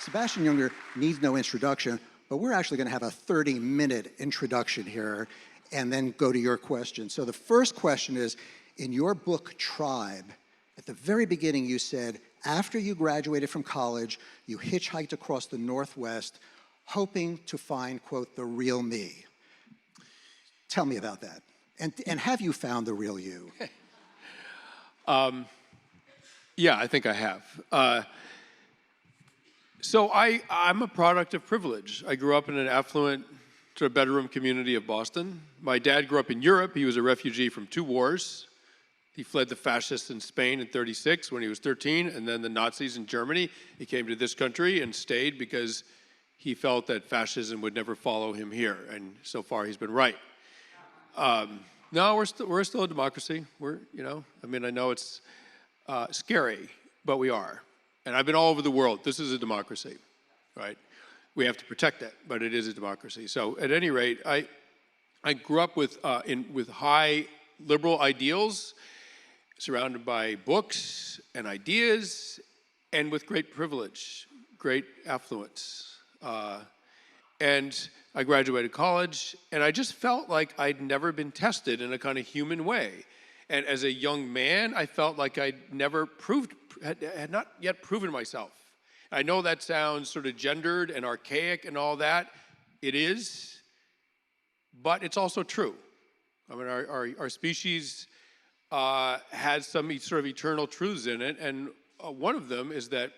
Sebastian Junger needs no introduction, but we're actually going to have a 30-minute introduction here and then go to your question. So the first question is, in your book, Tribe, at the very beginning you said, after you graduated from college, you hitchhiked across the Northwest, hoping to find, quote, the real me. Tell me about that. And have you found the real you? Yeah, I think I have. So I'm a product of privilege. I grew up in an affluent sort of bedroom community of Boston. My dad grew up in Europe. He was a refugee from 2 wars. He fled the fascists in Spain in '36 when he was 13, and then the Nazis in Germany. He came to this country and stayed because he felt that fascism would never follow him here, and so far he's been right. No, we're still a democracy. I know it's scary, but we are. And I've been all over the world. This is a democracy, right? We have to protect it, but it is a democracy. So at any rate, I grew up with high liberal ideals, surrounded by books and ideas, and with great privilege, great affluence. And I graduated college, and I just felt like I'd never been tested in a kind of human way. And as a young man, I felt like I'd never had not yet proven myself. I know that sounds sort of gendered and archaic and all that. It is, but it's also true. I mean, our species has some sort of eternal truths in it, and one of them is that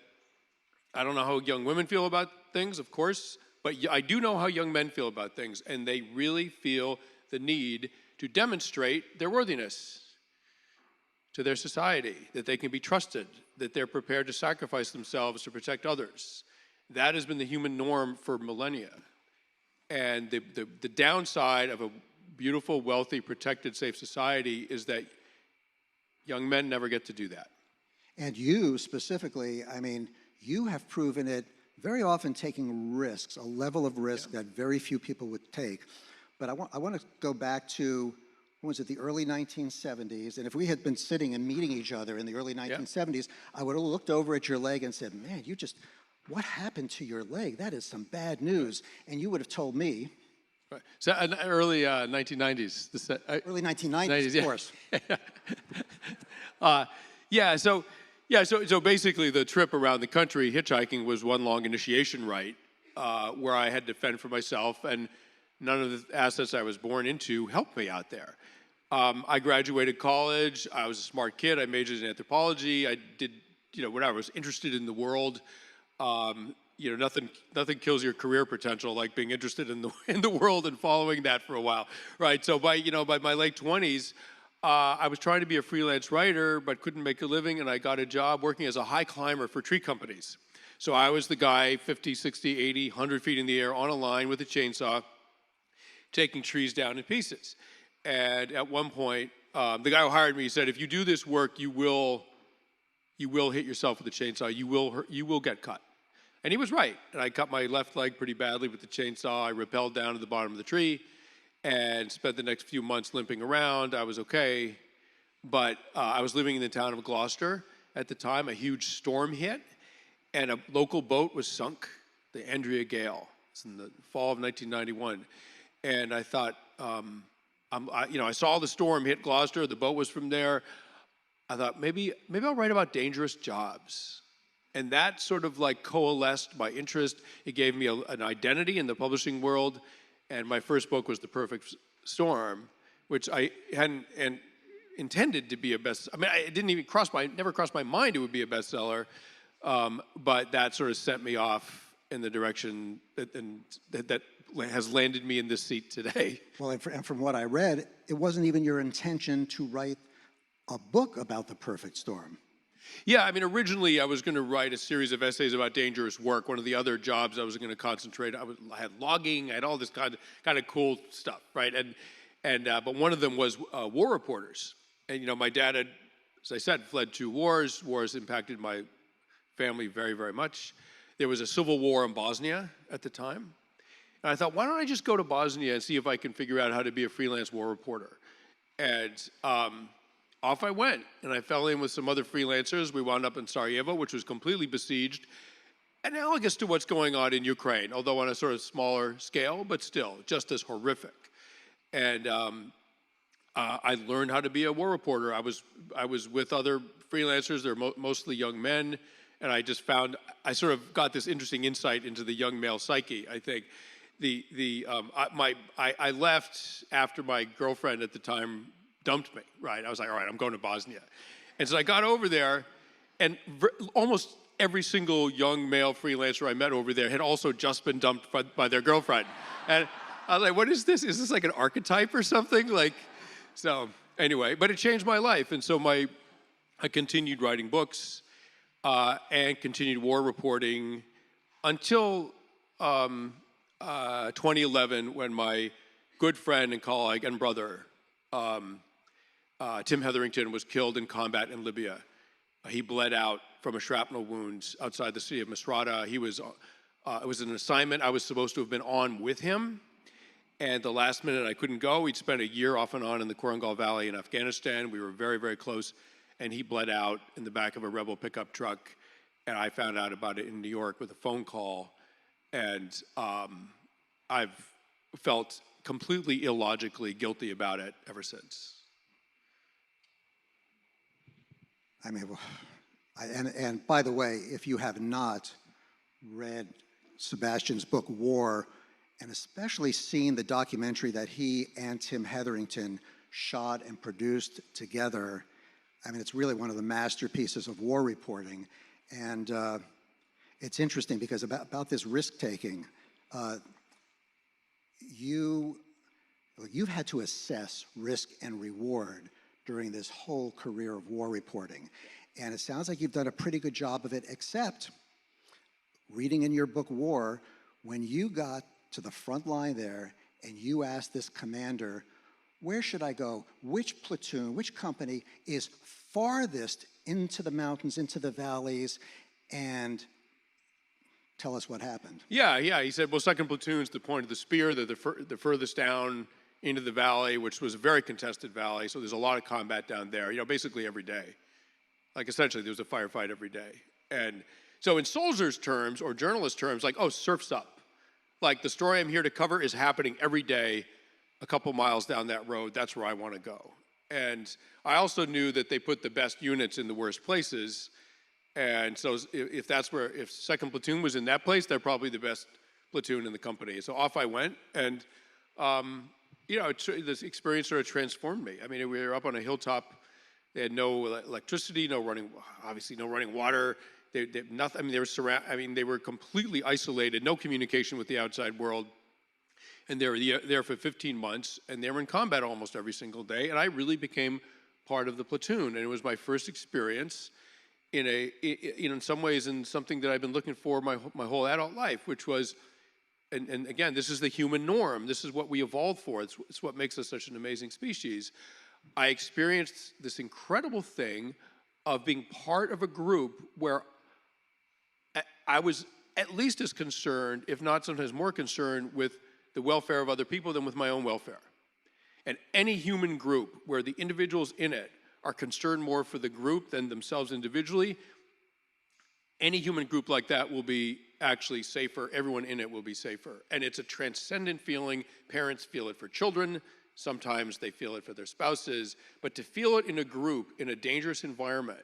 I don't know how young women feel about things, of course, but I do know how young men feel about things, and they really feel the need to demonstrate their worthiness to their society, that they can be trusted, that they're prepared to sacrifice themselves to protect others. That has been the human norm for millennia. And the downside of a beautiful, wealthy, protected, safe society is that young men never get to do that. And you specifically, I mean, you have proven it very often taking risks, a level of risk that very few people would take. But I want to go back to, when was it, the early 1970s? And if we had been sitting and meeting each other in the early 1970s, I would have looked over at your leg and said, man, what happened to your leg? That is some bad news. And you would have told me. Right. So early 1990s. Early 1990s, of course. So basically the trip around the country hitchhiking was one long initiation rite where I had to fend for myself, and none of the assets I was born into helped me out there. I graduated college. I was a smart kid. I majored in anthropology. I did, whatever. I was interested in the world. Nothing kills your career potential like being interested in the world and following that for a while, right? So by my late 20s, I was trying to be a freelance writer, but couldn't make a living, and I got a job working as a high climber for tree companies. So I was the guy 50, 60, 80, 100 feet in the air on a line with a chainsaw, taking trees down in pieces. And at one point, the guy who hired me said, if you do this work, you will hit yourself with a chainsaw. You will get cut. And he was right. And I cut my left leg pretty badly with the chainsaw. I rappelled down to the bottom of the tree and spent the next few months limping around. I was okay. But I was living in the town of Gloucester at the time. A huge storm hit, and a local boat was sunk, the Andrea Gale. It's in the fall of 1991. And I thought, I saw the storm hit Gloucester. The boat was from there. I thought, maybe I'll write about dangerous jobs. And that sort of like coalesced my interest. It gave me an identity in the publishing world. And my first book was The Perfect Storm, which I hadn't intended to be a bestseller. I mean, it didn't even never crossed my mind it would be a bestseller. But that sort of sent me off in the direction that has landed me in this seat today. Well, and from what I read, it wasn't even your intention to write a book about the perfect storm. Yeah, I mean, originally I was going to write a series of essays about dangerous work. One of the other jobs I was going to concentrate, I had logging, I had all this kind of cool stuff, right? But one of them was war reporters. And my dad had, as I said, fled 2 wars. Wars impacted my family very, very much. There was a civil war in Bosnia at the time. And I thought, why don't I just go to Bosnia and see if I can figure out how to be a freelance war reporter? And off I went, and I fell in with some other freelancers. We wound up in Sarajevo, which was completely besieged. analogous to what's going on in Ukraine, although on a sort of smaller scale, but still just as horrific. And I learned how to be a war reporter. I was with other freelancers. They're mostly young men, and I just found I sort of got this interesting insight into the young male psyche. I think I left after my girlfriend at the time dumped me. Right, I was like, all right, I'm going to Bosnia, and so I got over there, and almost every single young male freelancer I met over there had also just been dumped by their girlfriend, and I was like, what is this? Is this like an archetype or something? Like, so anyway, but it changed my life, and so I continued writing books and continued war reporting until 2011, when my good friend and colleague and brother, Tim Hetherington, was killed in combat in Libya. He bled out from a shrapnel wound outside the city of Misrata. It was an assignment I was supposed to have been on with him, and the last minute I couldn't go. We'd spent a year off and on in the Korangal Valley in Afghanistan. We were very, very close, and he bled out in the back of a rebel pickup truck, and I found out about it in New York with a phone call, and I've felt completely illogically guilty about it ever since. I mean, and by the way, if you have not read Sebastian's book, War, and especially seen the documentary that he and Tim Hetherington shot and produced together, I mean, it's really one of the masterpieces of war reporting. And it's interesting because about this risk-taking, you've had to assess risk and reward during this whole career of war reporting. And it sounds like you've done a pretty good job of it, except reading in your book, War, when you got to the front line there and you asked this commander, where should I go? Which platoon, which company is farthest into the mountains, into the valleys, and tell us what happened. Yeah. He said, well, 2nd Platoon's the point of the spear. They're the furthest down into the valley, which was a very contested valley. So there's a lot of combat down there, basically every day. Like essentially there was a firefight every day. And so in soldiers' terms or journalist terms, like, oh, surf's up. Like the story I'm here to cover is happening every day a couple miles down that road. That's where I want to go. And I also knew that they put the best units in the worst places. And so if 2nd Platoon was in that place, they're probably the best platoon in the company. So off I went, and this experience sort of transformed me. I mean, we were up on a hilltop. They had no electricity, no running water. They nothing. I mean, they were completely isolated, no communication with the outside world. And they were there for 15 months, and they were in combat almost every single day. And I really became part of the platoon, and it was my first experience in some ways in something that I've been looking for my whole adult life, which was, and again, this is the human norm. This is what we evolved for. It's what makes us such an amazing species. I experienced this incredible thing of being part of a group where I was at least as concerned, if not sometimes more concerned, with the welfare of other people than with my own welfare. And any human group where the individuals in it are concerned more for the group than themselves individually, any human group like that will be actually safer. Everyone in it will be safer. And it's a transcendent feeling. Parents feel it for children. Sometimes they feel it for their spouses. But to feel it in a group, in a dangerous environment,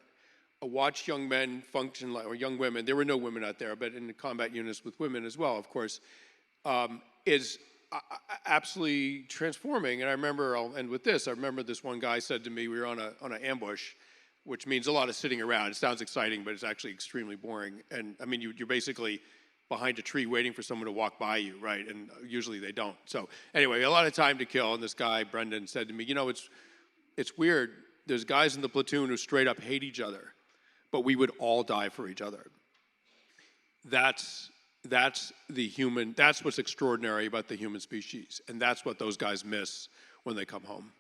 watch young men function like, or young women, there were no women out there, but in the combat units with women as well, of course, is absolutely transforming. And I remember, I'll end with this, I remember this one guy said to me, we were on an ambush, which means a lot of sitting around. It sounds exciting, but it's actually extremely boring. And I mean, you're basically behind a tree waiting for someone to walk by you, right? And usually they don't. So anyway, a lot of time to kill. And this guy, Brendan, said to me, it's weird. There's guys in the platoon who straight up hate each other, but we would all die for each other. That's what's extraordinary about the human species. And that's what those guys miss when they come home.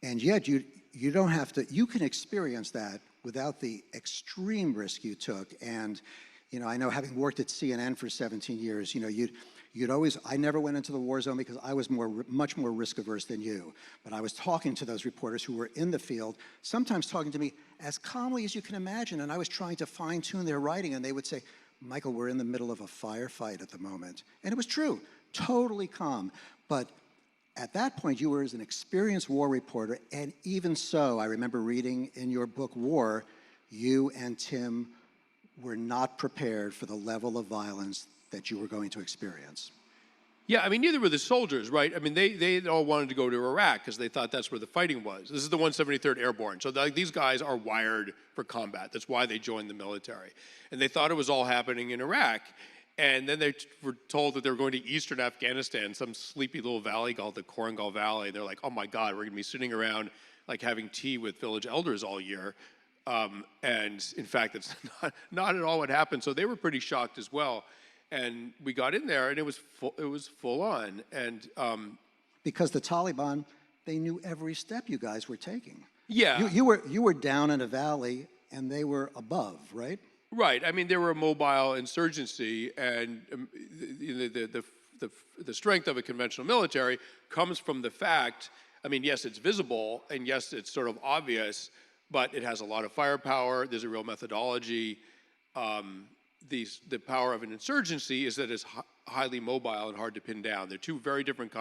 And yet you don't have to, you can experience that without the extreme risk you took. And, I know having worked at CNN for 17 years, I never went into the war zone because I was much more risk averse than you. But I was talking to those reporters who were in the field, sometimes talking to me as calmly as you can imagine. And I was trying to fine tune their writing. And they would say, Michael, we're in the middle of a firefight at the moment. And it was true, totally calm. But at that point, you were as an experienced war reporter. And even so, I remember reading in your book, War, you and Tim were not prepared for the level of violence that you were going to experience. Yeah, I mean, neither were the soldiers, right? I mean, they all wanted to go to Iraq because they thought that's where the fighting was. This is the 173rd Airborne. So these guys are wired for combat. That's why they joined the military. And they thought it was all happening in Iraq. And then they were told that they were going to eastern Afghanistan, some sleepy little valley called the Korangal Valley. They're like, oh my God, we're going to be sitting around like having tea with village elders all year. And in fact, that's not at all what happened. So they were pretty shocked as well. And we got in there, and it was full on. And because the Taliban, they knew every step you guys were taking. Yeah, you were down in a valley, and they were above, right? Right. I mean, they were a mobile insurgency, and the strength of a conventional military comes from the fact. I mean, yes, it's visible, and yes, it's sort of obvious, but it has a lot of firepower. There's a real methodology. The power of an insurgency is that it's highly mobile and hard to pin down. They're two very different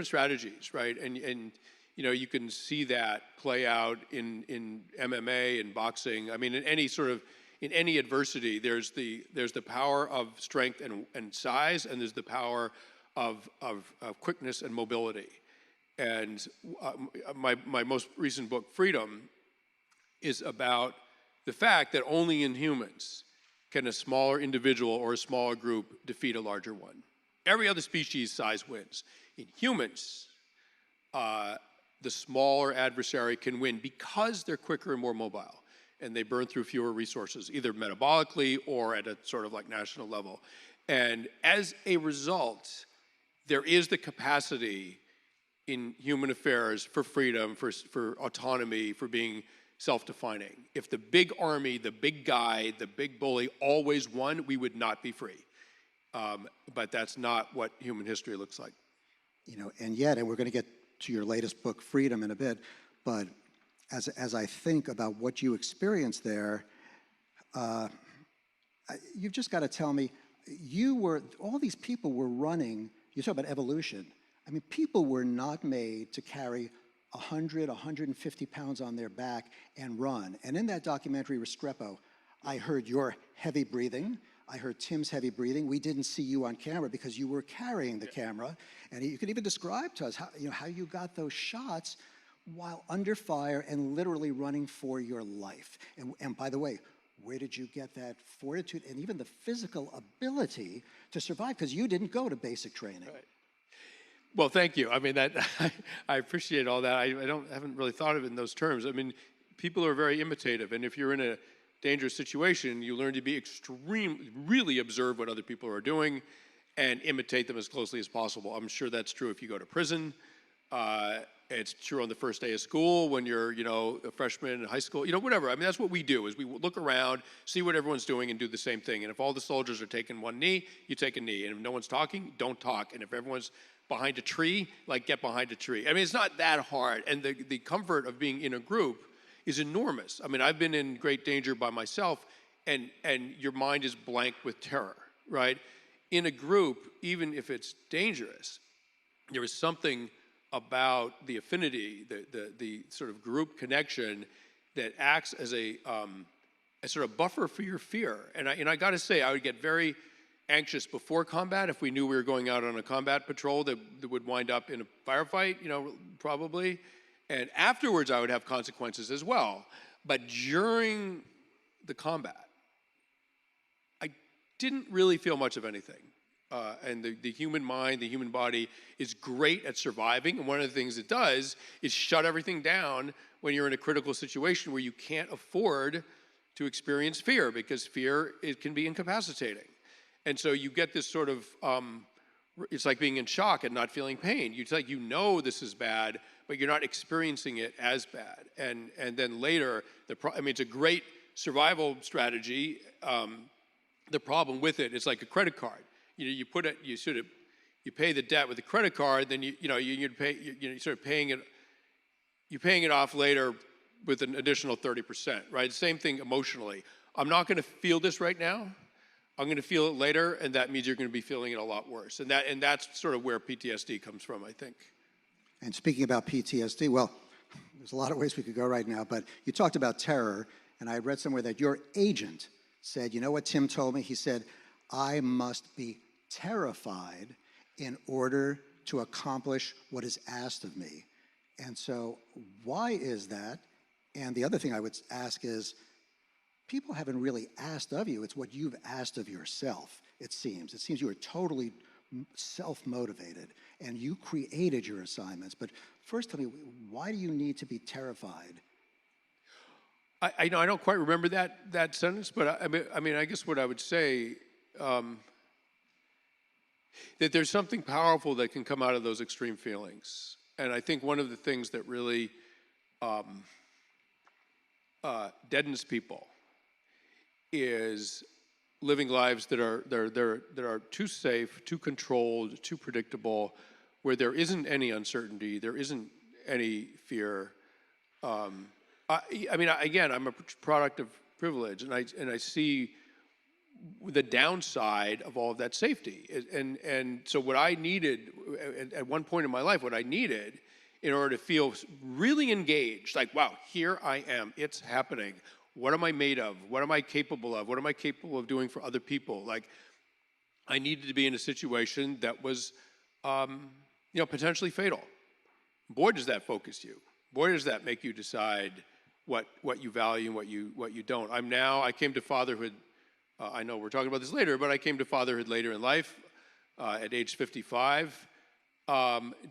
strategies, right? And you know, you can see that play out in MMA and boxing. I mean, in any adversity, there's the power of strength and size, and there's the power of quickness and mobility. And my most recent book, Freedom, is about the fact that only in humans can a smaller individual or a smaller group defeat a larger one. Every other species size wins. In humans, the smaller adversary can win because they're quicker and more mobile, and they burn through fewer resources, either metabolically or at a sort of like national level. And as a result, there is the capacity in human affairs for freedom, for autonomy, for being self-defining. If the big army, the big guy, the big bully always won, we would not be free. But that's not what human history looks like. You know, and we're going to get to your latest book, Freedom, in a bit, but as I think about what you experienced there, you've just got to tell me, all these people were running, you talk about evolution. I mean, people were not made to carry 100, 150 pounds on their back and run. And in that documentary, Restrepo, I heard your heavy breathing. I heard Tim's heavy breathing. We didn't see you on camera because you were carrying the camera. And you could even describe to us how you got those shots while under fire and literally running for your life. And by the way, where did you get that fortitude and even the physical ability to survive? Because you didn't go to basic training. Right. Well, thank you. I mean, I appreciate all that. I haven't really thought of it in those terms. I mean, people are very imitative, and if you're in a dangerous situation, you learn to be really observe what other people are doing and imitate them as closely as possible. I'm sure that's true if you go to prison. It's true on the first day of school when you're, a freshman in high school, whatever. I mean, that's what we do, is we look around, see what everyone's doing, and do the same thing. And if all the soldiers are taking one knee, you take a knee. And if no one's talking, don't talk. And if everyone's behind a tree, get behind a tree. I mean, it's not that hard. And the comfort of being in a group is enormous. I mean, I've been in great danger by myself, and your mind is blank with terror, right? In a group, even if it's dangerous, there is something about the affinity, the sort of group connection that acts as a sort of buffer for your fear. And I got to say, I would get very anxious before combat if we knew we were going out on a combat patrol that would wind up in a firefight, probably. And afterwards, I would have consequences as well. But during the combat, I didn't really feel much of anything. And the human mind, the human body is great at surviving. And one of the things it does is shut everything down when you're in a critical situation where you can't afford to experience fear, because fear, it can be incapacitating. And so you get this sort of, it's like being in shock and not feeling pain. It's like this is bad, but you're not experiencing it as bad. And then later, it's a great survival strategy. The problem with it is like a credit card. you put it, you pay the debt with a credit card, then you start paying it, you're paying it off later with an additional 30%, right? Same thing emotionally. I'm not going to feel this right now. I'm going to feel it later, and that means you're going to be feeling it a lot worse. And that's sort of where PTSD comes from, I think. And speaking about PTSD, well, there's a lot of ways we could go right now, but you talked about terror, and I read somewhere that your agent said, you know what Tim told me? He said, I must be terrified in order to accomplish what is asked of me. And so why is that? And the other thing I would ask is, people haven't really asked of you. It's what you've asked of yourself, it seems. It seems you are totally self-motivated, and you created your assignments. But first tell me, why do you need to be terrified? I know I don't quite remember that sentence, but I guess what I would say, that there's something powerful that can come out of those extreme feelings. And I think one of the things that really deadens people is living lives that are too safe, too controlled, too predictable, where there isn't any uncertainty, there isn't any fear. Again, I'm a product of privilege, and I see the downside of all of that safety. And so what I needed at one point in my life, what I needed in order to feel really engaged, like, wow, here I am, it's happening. What am I made of? What am I capable of? What am I capable of doing for other people? Like, I needed to be in a situation that was, potentially fatal. Boy, does that focus you. Boy, does that make you decide what you value and what you don't. I came to fatherhood. I know we're talking about this later, but I came to fatherhood later in life, at age 55.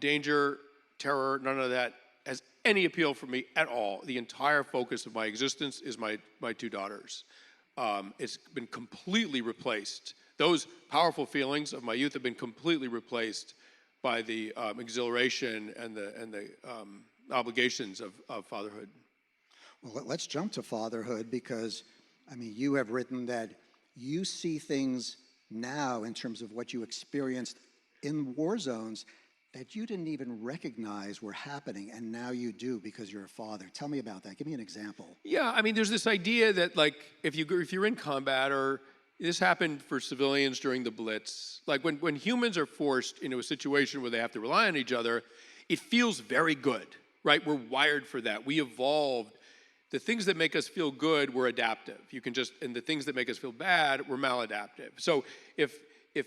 Danger, terror, none of that has any appeal for me at all. The entire focus of my existence is my two daughters. It's been completely replaced. Those powerful feelings of my youth have been completely replaced by the exhilaration and the obligations of fatherhood. Well, let's jump to fatherhood, because, you have written that you see things now in terms of what you experienced in war zones that you didn't even recognize were happening, and now you do because you're a father. Tell me about that. Give me an example. Yeah, there's this idea that, like, if you're in combat, or this happened for civilians during the Blitz, like when humans are forced into a situation where they have to rely on each other, it feels very good, right? We're wired for that. We evolved. The things that make us feel good, we're adaptive. And the things that make us feel bad, we're maladaptive. So if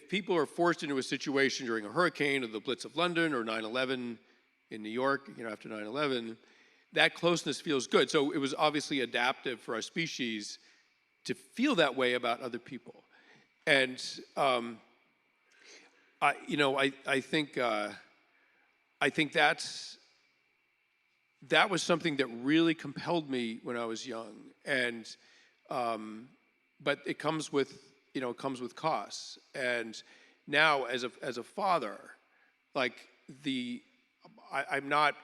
people are forced into a situation during a hurricane or the Blitz of London or 9/11 in New York, after 9/11, that closeness feels good. So it was obviously adaptive for our species to feel that way about other people. And I think that was something that really compelled me when I was young. And but it comes with costs. And now as a father, like I'm not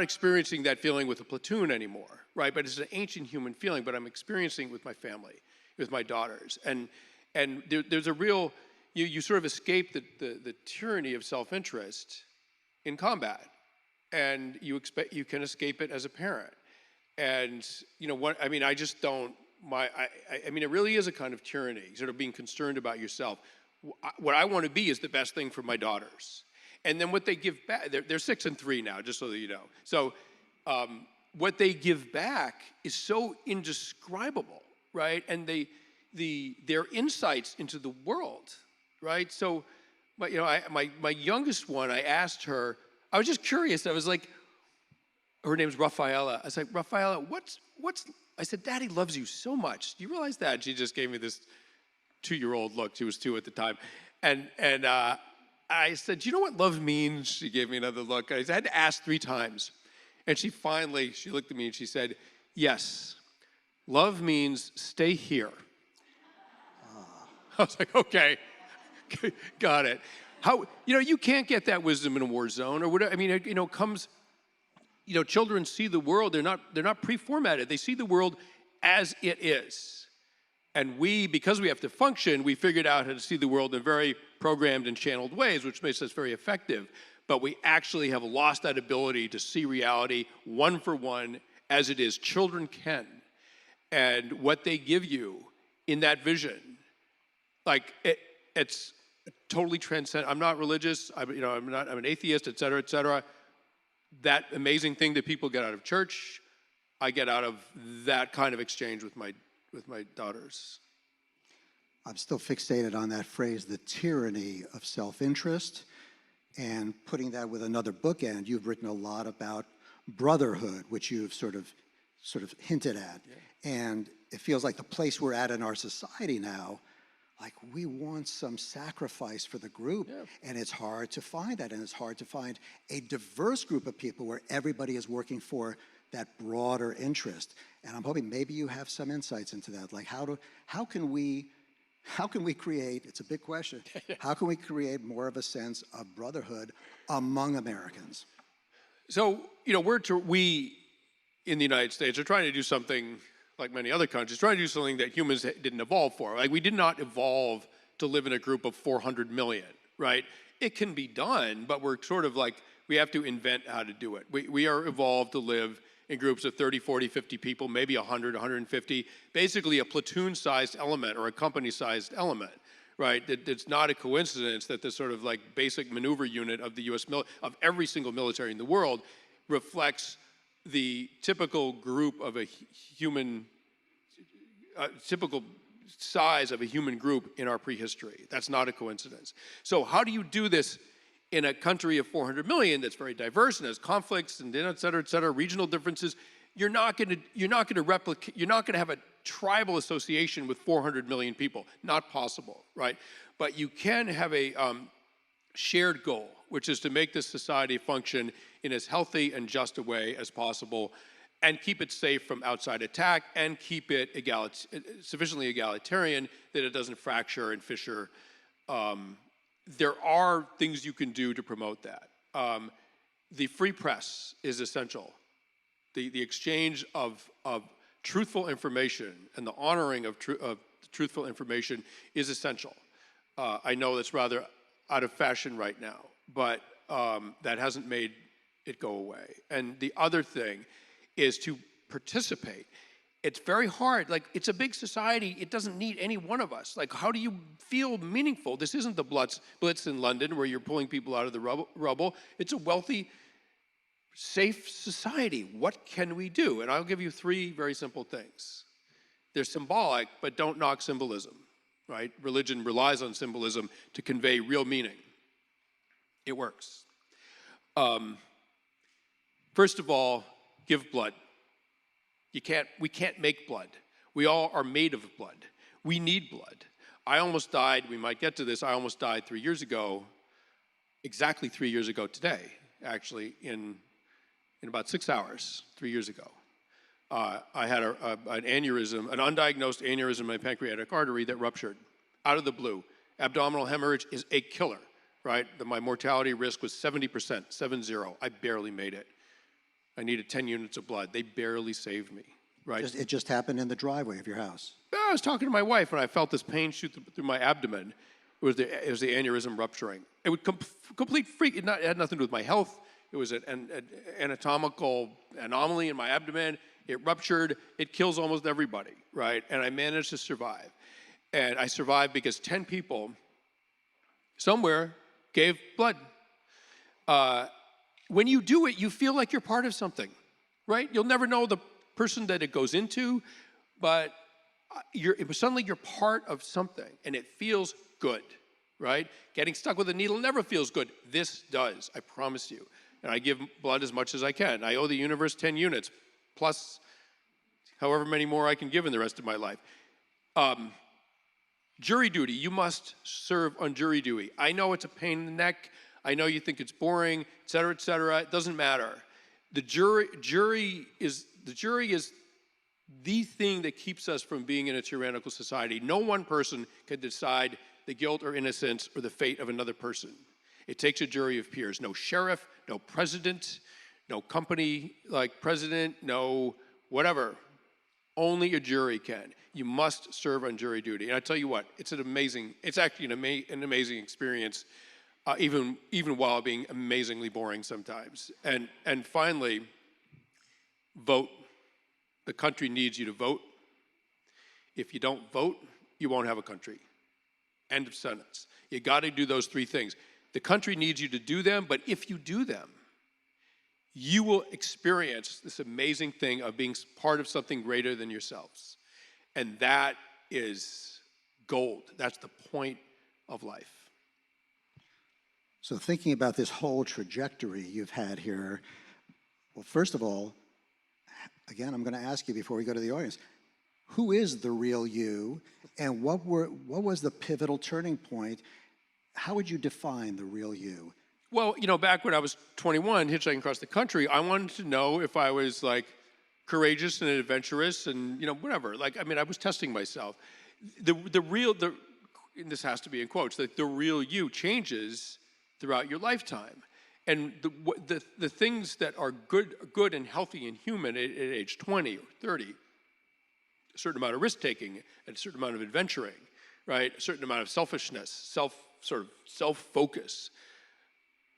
experiencing that feeling with a platoon anymore, right? But it's an ancient human feeling, but I'm experiencing it with my family, with my daughters. And there's a real, you sort of escape the tyranny of self-interest in combat. And you can escape it as a parent. And I just don't, it really is a kind of tyranny, sort of being concerned about yourself. What I want to be is the best thing for my daughters. And then what they give back, they're 6 and 3 now, just so that you know. So what they give back is so indescribable, right? And their insights into the world, right? So, my youngest one, I asked her, I was just curious. I was like, her name's Rafaela. I was like, Rafaela, what's? I said, Daddy loves you so much. Do you realize that? She just gave me this 2-year-old look. She was 2 at the time. And I said, do you know what love means? She gave me another look. I had to ask 3 times. And she looked at me and she said, yes, love means stay here. I was like, okay, got it. How, you can't get that wisdom in a war zone or whatever. Children see the world, they're not pre-formatted. They see the world as it is. And because we have to function, we figured out how to see the world in very programmed and channeled ways, which makes us very effective. But we actually have lost that ability to see reality one for one as it is. Children can. And what they give you in that vision, like it's totally transcendent. I'm not religious. I'm an atheist, et cetera, et cetera. That amazing thing that people get out of church, I get out of that kind of exchange with my daughters. I'm still fixated on that phrase, the tyranny of self-interest, and putting that with another bookend. You've written a lot about brotherhood, which you've sort of hinted at. Yeah. And it feels like the place we're at in our society now, like we want some sacrifice for the group, yeah. And it's hard to find that, and it's hard to find a diverse group of people where everybody is working for that broader interest. And I'm hoping maybe you have some insights into that. Like how can we create, it's a big question, how can we create more of a sense of brotherhood among Americans? So, we in the United States are trying to do something like many other countries, trying to do something that humans didn't evolve for. Like, we did not evolve to live in a group of 400 million, right? It can be done, but we're sort of like, we have to invent how to do it. We are evolved to live in groups of 30, 40, 50 people, maybe 100, 150, basically a platoon-sized element or a company-sized element, right? It's not a coincidence that this sort of like basic maneuver unit of the U.S. of every single military in the world reflects the typical group of a human, typical size of a human group in our prehistory. That's not a coincidence. So how do you do this in a country of 400 million that's very diverse and has conflicts and et cetera, regional differences? You're not going to have a tribal association with 400 million people. Not possible, right? But you can have a shared goal, which is to make this society function in as healthy and just a way as possible, and keep it safe from outside attack, and keep it sufficiently egalitarian that it doesn't fracture and fissure. There are things you can do to promote that. The free press is essential. The exchange of truthful information and the honoring of truthful information is essential. I know that's rather out of fashion right now, but that hasn't made it go away. And the other thing is to participate. It's very hard. Like, it's a big society. It doesn't need any one of us. Like, how do you feel meaningful? This isn't the Blitz in London where you're pulling people out of the rubble. It's a wealthy, safe society. What can we do? And I'll give you three very simple things. They're symbolic, but don't knock symbolism, right? Religion relies on symbolism to convey real meaning. It works. First of all, give blood. We can't make blood. We all are made of blood. We need blood. I almost died, we might get to this, I almost died 3 years ago, exactly 3 years ago today, actually, in about 6 hours, 3 years ago. I had an aneurysm, an undiagnosed aneurysm in my pancreatic artery that ruptured out of the blue. Abdominal hemorrhage is a killer, right? My mortality risk was 70%, 70. I barely made it. I needed 10 units of blood. They barely saved me, right? It just happened in the driveway of your house. I was talking to my wife, and I felt this pain shoot through my abdomen. It was the aneurysm rupturing. It was complete freak. It had nothing to do with my health. It was an anatomical anomaly in my abdomen. It ruptured. It kills almost everybody, right? And I managed to survive. And I survived because 10 people somewhere gave blood. When you do it, you feel like you're part of something, right? You'll never know the person that it goes into, but suddenly you're part of something, and it feels good, right? Getting stuck with a needle never feels good. This does, I promise you. And I give blood as much as I can. I owe the universe 10 units, plus however many more I can give in the rest of my life. Jury duty, you must serve on jury duty. I know it's a pain in the neck. I know you think it's boring, et cetera, et cetera. It doesn't matter. The jury is the thing that keeps us from being in a tyrannical society. No one person can decide the guilt or innocence or the fate of another person. It takes a jury of peers. No sheriff, no president, no company like president, no whatever. Only a jury can. You must serve on jury duty. And I tell you what, it's actually an amazing experience, even while being amazingly boring sometimes. And finally, vote. The country needs you to vote. If you don't vote, you won't have a country. End of sentence. You got to do those three things. The country needs you to do them, but if you do them, you will experience this amazing thing of being part of something greater than yourselves. And that is gold. That's the point of life. So thinking about this whole trajectory you've had here, well, first of all, again, I'm going to ask you before we go to the audience, who is the real you, and what was the pivotal turning point? How would you define the real you? Well, back when I was 21, hitchhiking across the country, I wanted to know if I was like courageous and adventurous and, whatever. I was testing myself. And this has to be in quotes, that the real you changes throughout your lifetime. And the things that are good and healthy and human at age 20 or 30, a certain amount of risk-taking and a certain amount of adventuring, right? A certain amount of selfishness, self-focus.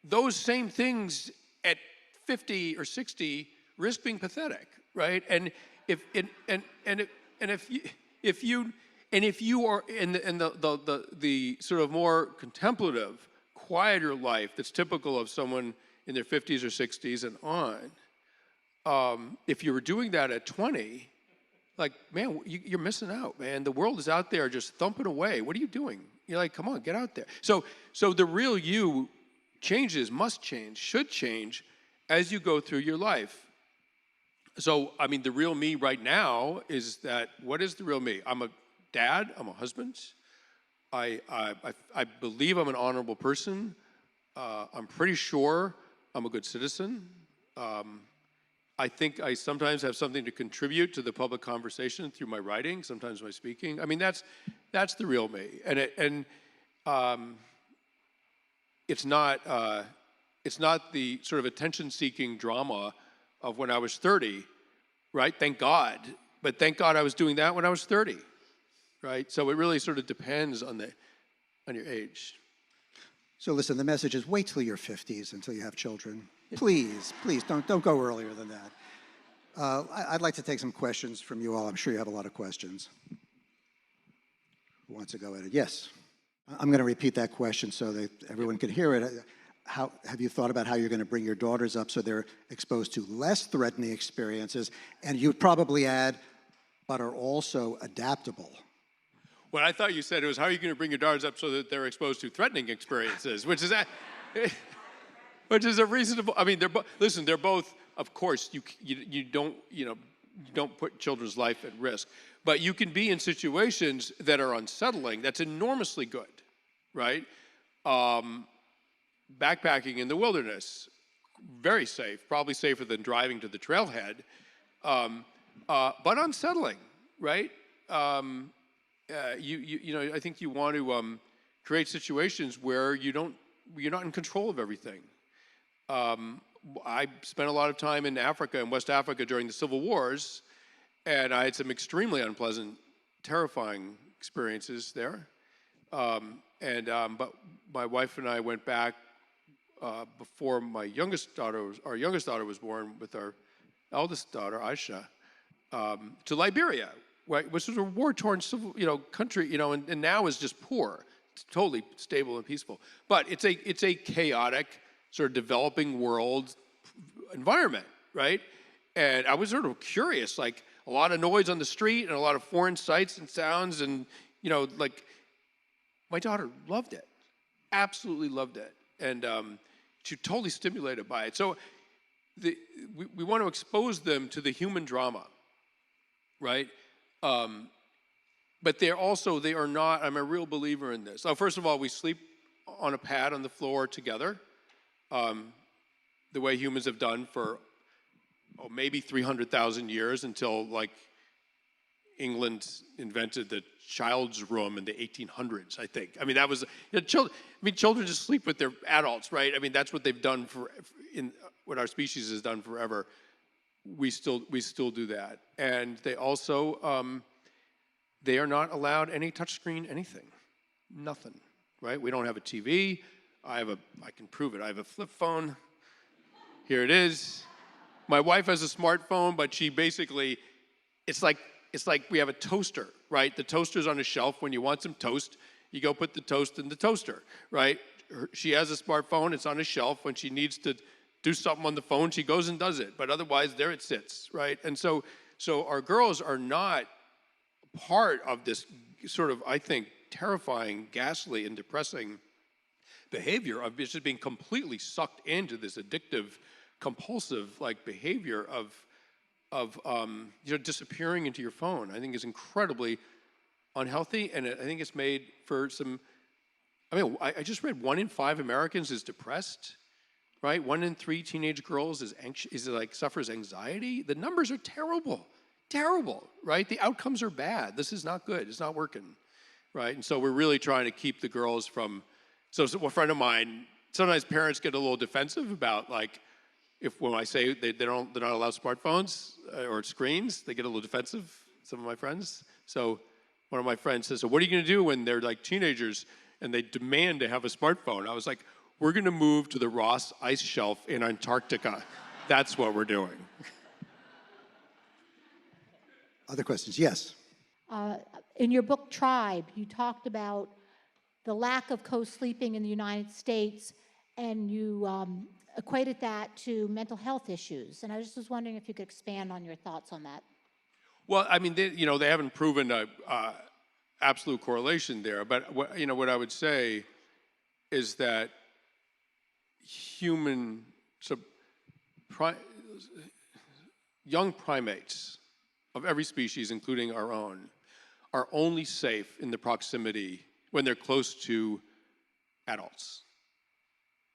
Those same things at 50 or 60 risk being pathetic, right? And if you are in the sort of more contemplative, quieter life that's typical of someone in their 50s or 60s and on, if you were doing that at 20, man, you're missing out, man. The world is out there just thumping away. What are you doing? You're like, come on, get out there. So the real you changes, must change, should change as you go through your life. So, the real me right now is that, what is the real me? I'm a dad, I'm a husband. I believe I'm an honorable person. I'm pretty sure I'm a good citizen. I think I sometimes have something to contribute to the public conversation through my writing, sometimes my speaking. That's the real me. And it's not the sort of attention-seeking drama of when I was 30, right? Thank God. But thank God I was doing that when I was 30, right? So it really sort of depends on your age. So listen, the message is wait till your 50s until you have children. Please don't go earlier than that. I'd like to take some questions from you all. I'm sure you have a lot of questions. Who wants to go at it? Yes. I'm going to repeat that question so that everyone can hear it. How have you thought about how you're going to bring your daughters up so they're exposed to less threatening experiences? And you'd probably add, but are also adaptable. Well, I thought you said it was how are you going to bring your daughters up so that they're exposed to threatening experiences, which is a reasonable. They're both. Of course, you don't put children's life at risk, but you can be in situations that are unsettling. That's enormously good, right? Backpacking in the wilderness, very safe, probably safer than driving to the trailhead, but unsettling, right? I think you want to create situations where you're not in control of everything. I spent a lot of time in Africa, in West Africa during the civil wars, and I had some extremely unpleasant, terrifying experiences there. But my wife and I went back before our youngest daughter was born with our eldest daughter, Aisha, to Liberia, right, which was a war-torn civil, country, and now is just poor. It's totally stable and peaceful. But it's a chaotic, sort of developing world environment, right? And I was sort of curious, like a lot of noise on the street and a lot of foreign sights and sounds, and my daughter loved it, absolutely loved it, and she totally stimulated by it. So we want to expose them to the human drama, right? But they are not. I'm a real believer in this. So first of all, we sleep on a pad on the floor together. The way humans have done for maybe 300,000 years until England invented the child's room in the 1800s, I think. That was children just sleep with their adults, right? That's what they've done what our species has done forever. we still do that. And they also, they are not allowed any touchscreen anything, nothing, right? We don't have a TV. I can prove it. I have a flip phone. Here it is. My wife has a smartphone, but she basically, it's like we have a toaster, right? The toaster's on a shelf. When you want some toast, you go put the toast in the toaster, right? She has a smartphone. It's on a shelf. When she needs to do something on the phone, she goes and does it. But otherwise, there it sits, right? And so our girls are not part of this sort of, I think, terrifying, ghastly, and depressing behavior of just being completely sucked into this addictive, compulsive like behavior of disappearing into your phone. I think is incredibly unhealthy, and I think it's made for some. I mean, I just read 1 in 5 Americans is depressed, right? 1 in 3 teenage girls is anxious, suffers anxiety. The numbers are terrible, right? The outcomes are bad. This is not good. It's not working, right? And so we're really trying to keep the girls from. So a friend of mine, sometimes parents get a little defensive about when I say they're not allowed smartphones or screens, they get a little defensive, some of my friends. So one of my friends says, so what are you going to do when they're like teenagers and they demand to have a smartphone? I was like, we're going to move to the Ross ice shelf in Antarctica. That's what we're doing. Other questions? Yes. In your book, Tribe, you talked about the lack of co-sleeping in the United States, and you equated that to mental health issues. And I just was wondering if you could expand on your thoughts on that. Well, I mean, they haven't proven a absolute correlation there. But what I would say is that young primates of every species, including our own, are only safe in the proximity when they're close to adults,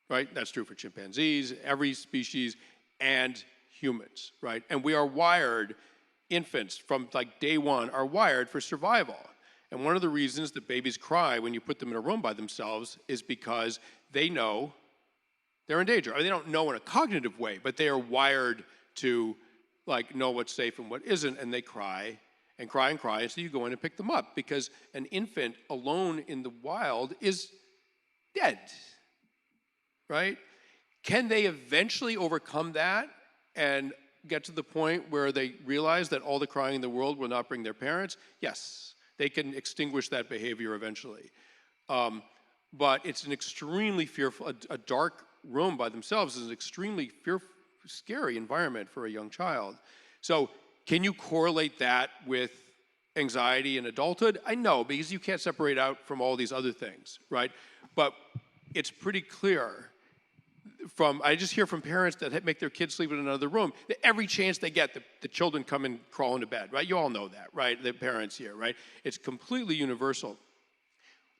right? That's true for chimpanzees, every species, and humans, right? And we are wired, infants from like day one are wired for survival. And one of the reasons that babies cry when you put them in a room by themselves is because they know they're in danger. I mean, they don't know in a cognitive way, but they are wired to know what's safe and what isn't, and they cry and cry and cry, and so you go in and pick them up because an infant alone in the wild is dead, right? Can they eventually overcome that and get to the point where they realize that all the crying in the world will not bring their parents? Yes, they can extinguish that behavior eventually. But it's an extremely fearful, a dark room by themselves is an extremely fearful, scary environment for a young child. So can you correlate that with anxiety in adulthood? I know, because you can't separate out from all these other things, right? But it's pretty clear I just hear from parents that make their kids sleep in another room, that every chance they get, the children come and crawl into bed, right? You all know that, right? The parents here, right? It's completely universal.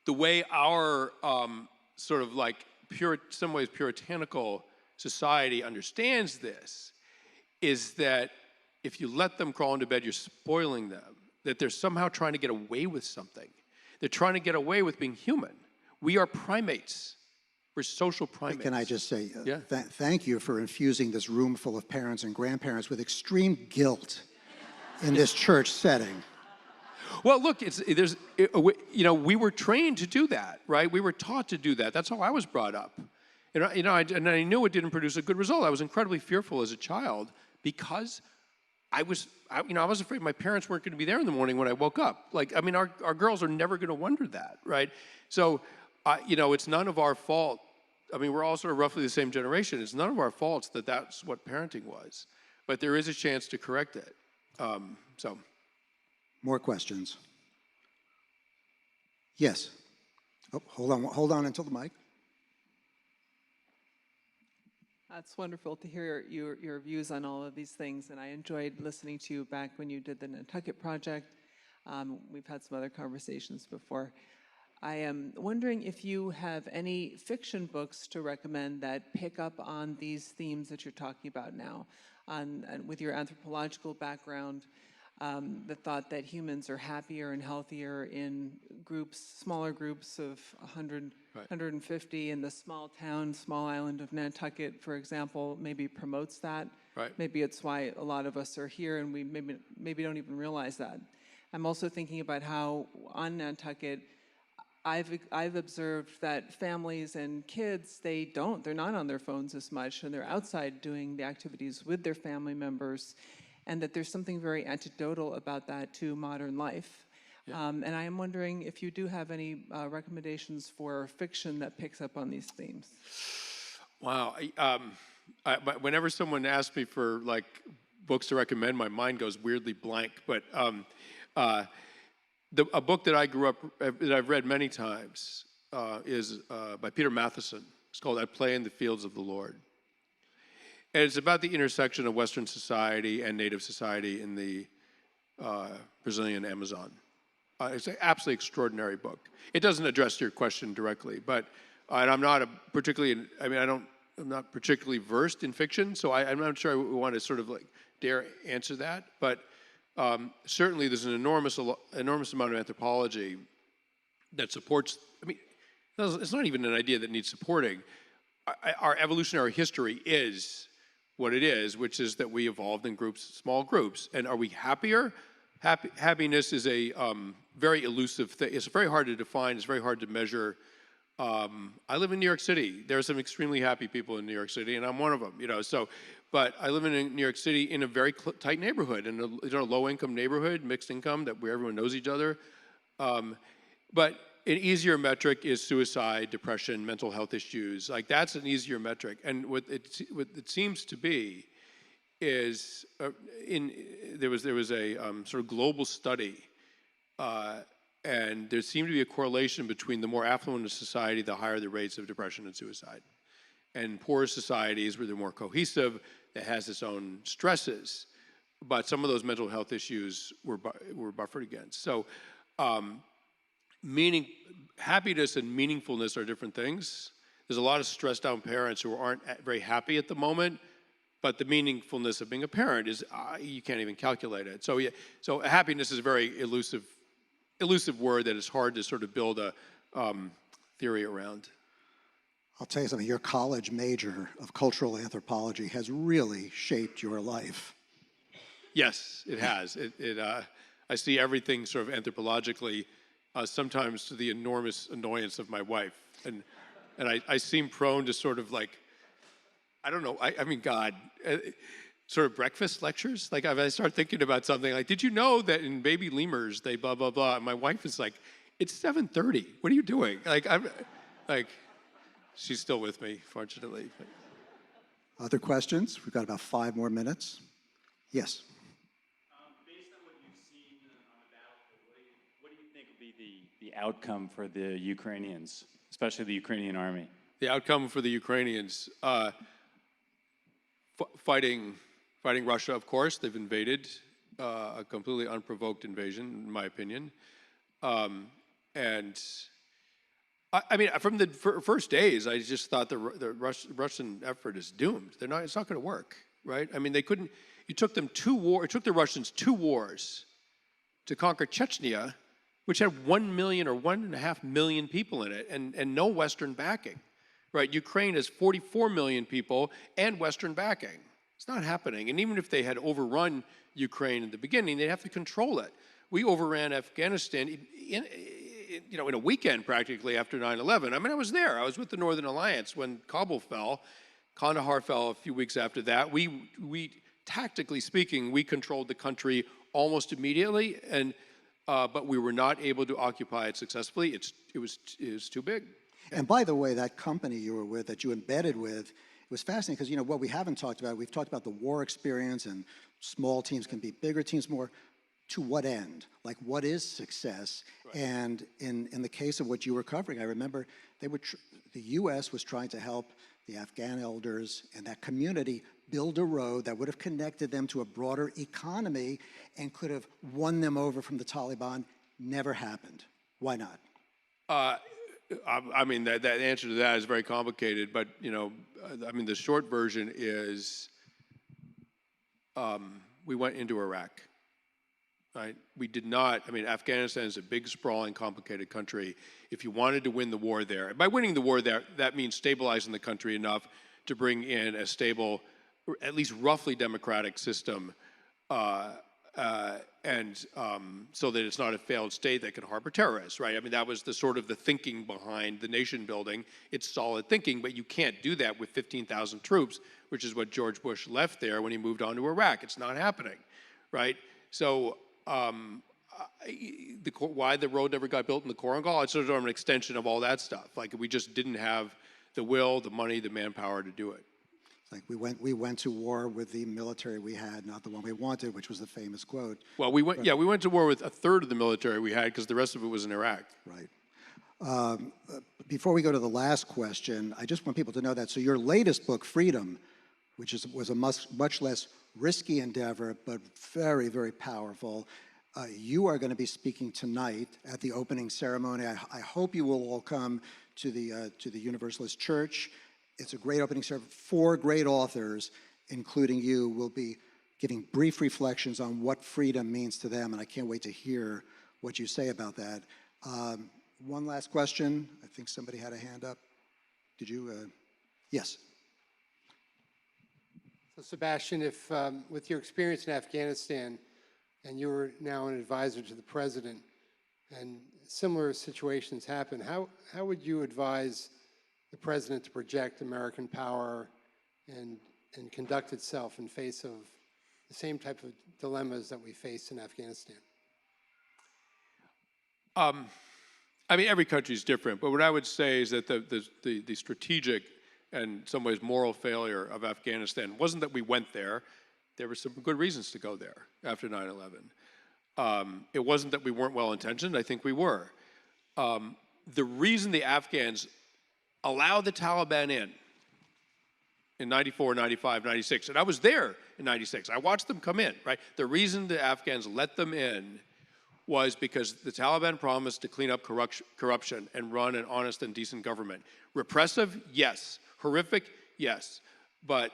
The way our sort of some ways puritanical society understands this is that if you let them crawl into bed, you're spoiling them, that they're somehow trying to get away with something. They're trying to get away with being human. We are primates. We're social primates. Can I just say, yeah. Thank you for infusing this room full of parents and grandparents with extreme guilt in this church setting. Well, look, we were trained to do that, right? We were taught to do that. That's how I was brought up. And I knew it didn't produce a good result. I was incredibly fearful as a child because I was afraid my parents weren't going to be there in the morning when I woke up. Our girls are never going to wonder that, right? So, it's none of our fault. I mean, we're all sort of roughly the same generation. It's none of our faults that that's what parenting was. But there is a chance to correct it. More questions? Yes. Oh, hold on until the mic. It's wonderful to hear your views on all of these things, and I enjoyed listening to you back when you did the Nantucket Project. We've had some other conversations before. I am wondering if you have any fiction books to recommend that pick up on these themes that you're talking about now, and with your anthropological background. the thought that humans are happier and healthier in groups, smaller groups of 100, Right. 150, and the small town, small island of Nantucket, for example, maybe promotes that. Right. Maybe it's why a lot of us are here, and we maybe don't even realize that. I'm also thinking about how on Nantucket, I've observed that families and kids, they're not on their phones as much, and they're outside doing the activities with their family members, and that there's something very anecdotal about that to modern life. And I am wondering if you do have any recommendations for fiction that picks up on these themes. Wow. Whenever someone asks me for like books to recommend, my mind goes weirdly blank. But a book that I grew up, that I've read many times, is by Peter Matheson. It's called "I Play in the Fields of the Lord." And it's about the intersection of Western society and Native society in the Brazilian Amazon. It's an absolutely extraordinary book. It doesn't address your question directly, but and I'm not I'm not particularly versed in fiction, so I'm not sure I want to sort of like dare answer that. But certainly, there's an enormous amount of anthropology that supports. I mean, it's not even an idea that needs supporting. Our evolutionary history is what it is, which is that we evolved in groups, small groups. And are we happier? Happiness is a very elusive thing. It's very hard to define. It's very hard to measure. I live in New York City. There are some extremely happy people in New York City, and I'm one of them. But I live in New York City in a very tight neighborhood, in a low-income neighborhood, mixed income, where everyone knows each other. But an easier metric is suicide, depression, mental health issues. Like that's an easier metric. And what it seems to be is there was a sort of global study, and there seemed to be a correlation between the more affluent a society, the higher the rates of depression and suicide. And poorer societies, where they're more cohesive, that has its own stresses, but some of those mental health issues were buffered against. So, happiness and meaningfulness are different things. There's a lot of stressed out parents who aren't very happy at the moment, but the meaningfulness of being a parent is you can't even calculate it. So happiness is a very elusive word that is hard to sort of build a theory around. I'll tell you something, your college major of cultural anthropology has really shaped your life. Yes, it has. I see everything sort of anthropologically, sometimes to the enormous annoyance of my wife. And I seem prone to sort of like, I don't know, I mean, God, sort of breakfast lectures. Like if I start thinking about something like, did you know that in baby lemurs, they blah, blah, blah. And my wife is like, it's 7:30. What are you doing? She's still with me, fortunately. Other questions? We've got about 5 more minutes. Yes. Based on what you've seen on the battlefield, what do you think will be the outcome for the Ukrainians, especially the Ukrainian army? The outcome for the Ukrainians, fighting Russia, of course. They've invaded, a completely unprovoked invasion, in my opinion. And I mean, from the first days, I just thought the Russian effort is doomed. It's not going to work, right? I mean, they couldn't. It took the Russians 2 wars to conquer Chechnya, which had 1 million or 1.5 million people in it, and no Western backing, right? Ukraine has 44 million people and Western backing. It's not happening. And even if they had overrun Ukraine in the beginning, they'd have to control it. We overran Afghanistan in a weekend practically after 9/11. I mean, I was there. I was with the Northern Alliance when Kabul fell. Kandahar fell a few weeks after that. We tactically speaking, we controlled the country almost immediately, but we were not able to occupy it successfully. It was too big. And by the way, that company you were with, that you embedded with, it was fascinating because, what we haven't talked about, we've talked about the war experience and small teams can beat bigger teams more. To what end? Like, what is success? Right. And in the case of what you were covering, I remember the U.S. was trying to help the Afghan elders and that community build a road that would have connected them to a broader economy and could have won them over from the Taliban. Never happened. Why not? I mean, that answer to that is very complicated, but, the short version is we went into Iraq. right? We did not, I mean, Afghanistan is a big, sprawling, complicated country. If you wanted to win the war there, and by winning the war there, that means stabilizing the country enough to bring in a stable, or at least roughly democratic system, so that it's not a failed state that can harbor terrorists, right? I mean, that was the sort of the thinking behind the nation building. It's solid thinking, but you can't do that with 15,000 troops, which is what George Bush left there when he moved on to Iraq. It's not happening, right? So why the road never got built in the Korangal, it's sort of an extension of all that stuff. Like, we just didn't have the will, the money, the manpower to do it. Like we went to war with the military we had, not the one we wanted, which was the famous quote. Well, we went to war with a third of the military we had because the rest of it was in Iraq. Right. Before we go to the last question, I just want people to know that. So your latest book, Freedom, which was a much less risky endeavor, but very, very powerful. You are going to be speaking tonight at the opening ceremony. I hope you will all come to the Universalist Church. It's a great opening ceremony. 4 great authors, including you, will be giving brief reflections on what freedom means to them, and I can't wait to hear what you say about that. One last question. I think somebody had a hand up. Did you? Yes. So Sebastian, if with your experience in Afghanistan, and you're now an advisor to the president, and similar situations happen, how would you advise the president to project American power and conduct itself in face of the same type of dilemmas that we face in Afghanistan? I mean, every country is different, but what I would say is that the strategic and in some ways moral failure of Afghanistan wasn't that we went there. There were some good reasons to go there after 9/11. It wasn't that we weren't well-intentioned. I think we were. The reason the Afghans allowed the Taliban in 94, 95, 96, and I was there in 96. I watched them come in, right? The reason the Afghans let them in was because the Taliban promised to clean up corruption and run an honest and decent government. Repressive, yes. Horrific, yes. But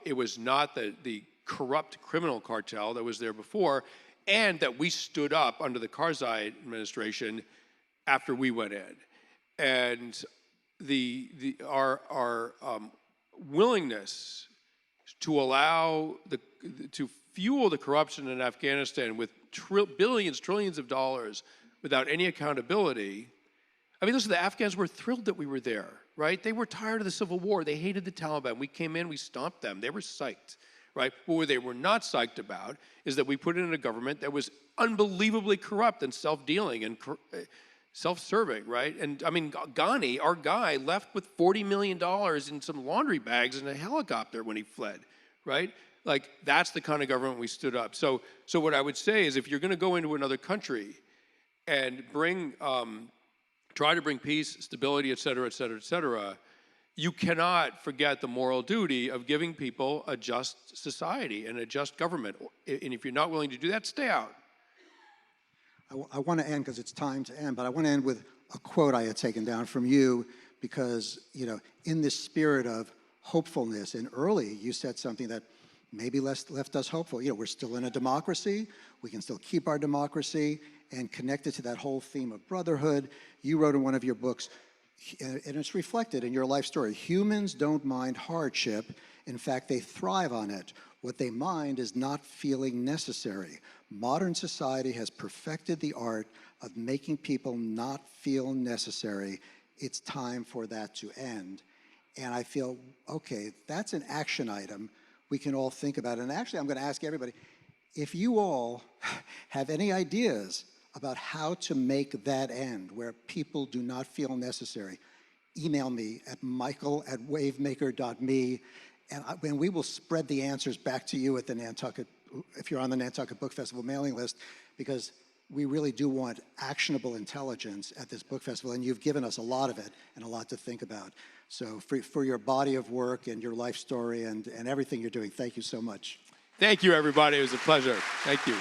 it was not the corrupt criminal cartel that was there before, and that we stood up under the Karzai administration after we went in. And our willingness to allow to fuel the corruption in Afghanistan with billions, trillions of dollars without any accountability. I mean, listen, the Afghans were thrilled that we were there, right? They were tired of the civil war. They hated the Taliban. We came in, we stomped them. They were psyched, right? But what they were not psyched about is that we put in a government that was unbelievably corrupt and self-dealing and self-serving, right? And I mean, Ghani, our guy, left with $40 million in some laundry bags in a helicopter when he fled, right? Like, that's the kind of government we stood up. So what I would say is, if you're going to go into another country and try to bring peace, stability, et cetera, et cetera, et cetera, you cannot forget the moral duty of giving people a just society and a just government. And if you're not willing to do that, stay out. I want to end, because it's time to end, but I want to end with a quote I had taken down from you, because, you know, in this spirit of hopefulness, and early you said something that maybe left us hopeful. You know, we're still in a democracy. We can still keep our democracy, and connected to that whole theme of brotherhood. You wrote in one of your books, and it's reflected in your life story, humans don't mind hardship. In fact, they thrive on it. What they mind is not feeling necessary. Modern society has perfected the art of making people not feel necessary. It's time for that to end. And I feel, okay, that's an action item we can all think about. And actually, I'm going to ask everybody, if you all have any ideas about how to make that end, where people do not feel necessary, email me at michael@wavemaker.me, and we will spread the answers back to you at the Nantucket, if you're on the Nantucket Book Festival mailing list, because we really do want actionable intelligence at this book festival, and you've given us a lot of it and a lot to think about. So for your body of work and your life story and everything you're doing, thank you so much. Thank you, everybody. It was a pleasure. Thank you.